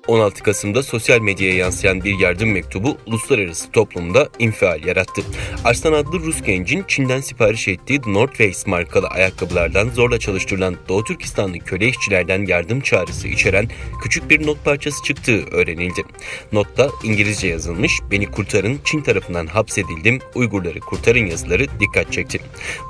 16 Kasım'da sosyal medyaya yansıyan bir yardım mektubu uluslararası toplumda infial yarattı. Arslan adlı Rus gencin Çin'den sipariş ettiği The North Face markalı ayakkabılardan zorla çalıştırılan Doğu Türkistanlı köle işçilerden yardım çağrısı içeren küçük bir not parçası çıktığı öğrenildi. Notta İngilizce yazılmış "Beni kurtarın, Çin tarafından hapsedildim, Uygurları kurtarın" yazıları dikkat çekti.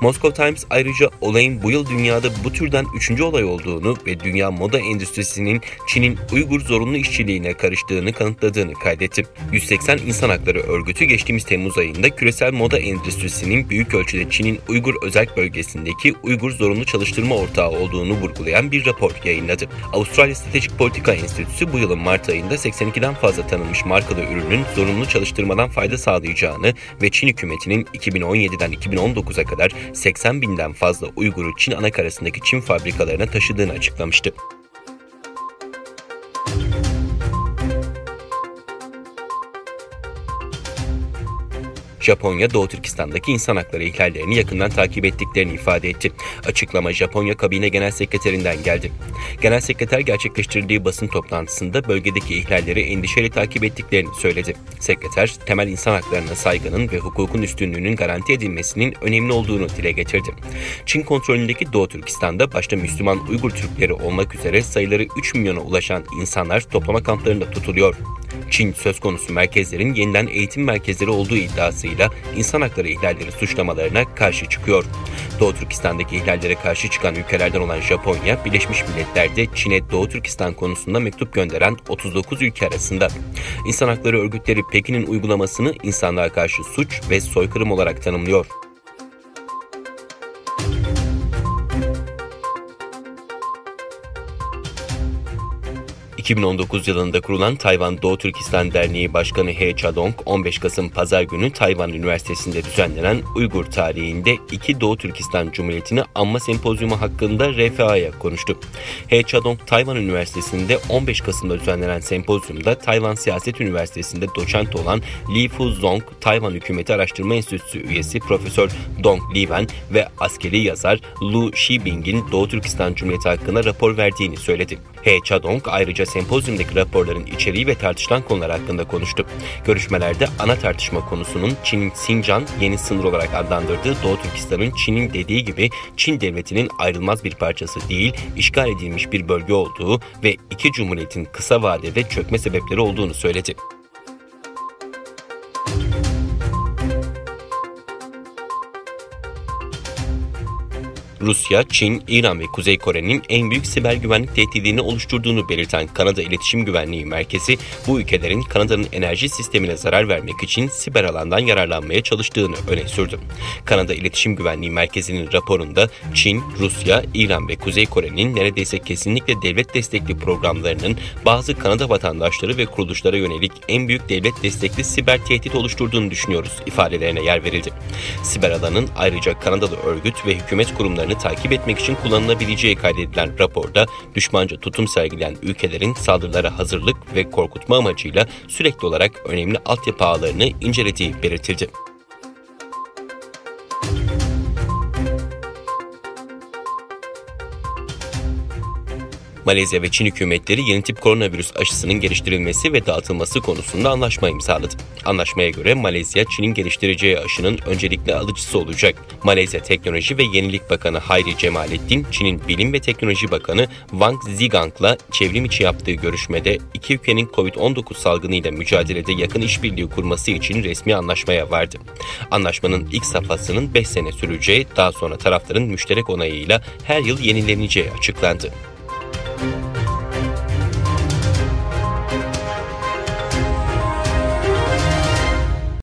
Moscow Times ayrıca olayın bu yıl dünyada bu türden 3. olay olduğunu ve dünya moda endüstrisinin Çin'in Uygur zorunlu işçiliğine karıştığını kanıtladığını kaydetti. 180 İnsan Hakları Örgütü geçtiğimiz Temmuz ayında küresel moda endüstrisinin büyük ölçüde Çin'in Uygur özerk bölgesindeki Uygur zorunlu çalıştırma ortağı olduğunu vurgulayan bir rapor yayınladı. Avustralya Stratejik Politika Enstitüsü bu yılın Mart ayında 82'den fazla tanınmış markalı ürünün zorunlu çalıştırmadan fayda sağlayacağını ve Çin hükümetinin 2017'den 2019'a kadar 80 binden fazla Uygur'u Çin anakarasındaki çim fabrikalarına taşıdığını açıklamıştı. Japonya, Doğu Türkistan'daki insan hakları ihlallerini yakından takip ettiklerini ifade etti. Açıklama Japonya Kabine Genel Sekreterinden geldi. Genel Sekreter gerçekleştirdiği basın toplantısında bölgedeki ihlalleri endişeyle takip ettiklerini söyledi. Sekreter, temel insan haklarına saygının ve hukukun üstünlüğünün garanti edilmesinin önemli olduğunu dile getirdi. Çin kontrolündeki Doğu Türkistan'da başta Müslüman Uygur Türkleri olmak üzere sayıları 3 milyona ulaşan insanlar toplama kamplarında tutuluyor. Çin söz konusu merkezlerin yeniden eğitim merkezleri olduğu iddiasıyla insan hakları ihlalleri suçlamalarına karşı çıkıyor. Doğu Türkistan'daki ihlallere karşı çıkan ülkelerden olan Japonya, Birleşmiş Milletler'de Çin'e Doğu Türkistan konusunda mektup gönderen 39 ülke arasında. İnsan hakları örgütleri Pekin'in uygulamasını insanlığa karşı suç ve soykırım olarak tanımlıyor. 2019 yılında kurulan Tayvan Doğu Türkistan Derneği Başkanı He Chadong, 15 Kasım Pazar günü Tayvan Üniversitesi'nde düzenlenen Uygur tarihinde iki Doğu Türkistan Cumhuriyeti'ni anma sempozyumu hakkında RFA'ya konuştu. He Chadong, Tayvan Üniversitesi'nde 15 Kasım'da düzenlenen sempozyumda Tayvan Siyaset Üniversitesi'nde doçent olan Li Fuzong, Tayvan Hükümeti Araştırma Enstitüsü üyesi Profesör Dong Liwen ve askeri yazar Lu Shibing'in Doğu Türkistan Cumhuriyeti hakkında rapor verdiğini söyledi. He Chadong ayrıca sempozyumdaki raporların içeriği ve tartışılan konular hakkında konuştu. Görüşmelerde ana tartışma konusunun Çin'in Xinjiang yeni sınır olarak adlandırdığı Doğu Türkistan'ın Çin'in dediği gibi Çin devletinin ayrılmaz bir parçası değil, işgal edilmiş bir bölge olduğu ve iki cumhuriyetin kısa vadede çökme sebepleri olduğunu söyledi. Rusya, Çin, İran ve Kuzey Kore'nin en büyük siber güvenlik tehdidini oluşturduğunu belirten Kanada İletişim Güvenliği Merkezi, bu ülkelerin Kanada'nın enerji sistemine zarar vermek için siber alandan yararlanmaya çalıştığını öne sürdü. Kanada İletişim Güvenliği Merkezi'nin raporunda Çin, Rusya, İran ve Kuzey Kore'nin neredeyse kesinlikle devlet destekli programlarının bazı Kanada vatandaşları ve kuruluşlara yönelik en büyük devlet destekli siber tehdit oluşturduğunu düşünüyoruz ifadelerine yer verildi. Siber alanın ayrıca Kanadalı örgüt ve hükümet kurumlarını takip etmek için kullanılabileceği kaydedilen raporda düşmanca tutum sergileyen ülkelerin saldırılara hazırlık ve korkutma amacıyla sürekli olarak önemli altyapı ağlarını incelediği belirtildi. Malezya ve Çin hükümetleri yeni tip koronavirüs aşısının geliştirilmesi ve dağıtılması konusunda anlaşma imzaladı. Anlaşmaya göre Malezya, Çin'in geliştireceği aşının öncelikli alıcısı olacak. Malezya Teknoloji ve Yenilik Bakanı Hayri Cemalettin, Çin'in Bilim ve Teknoloji Bakanı Wang Zhigang'la çevrim içi yaptığı görüşmede iki ülkenin COVID-19 salgınıyla mücadelede yakın işbirliği kurması için resmi anlaşmaya vardı. Anlaşmanın ilk safhasının 5 sene süreceği, daha sonra tarafların müşterek onayıyla her yıl yenileneceği açıklandı.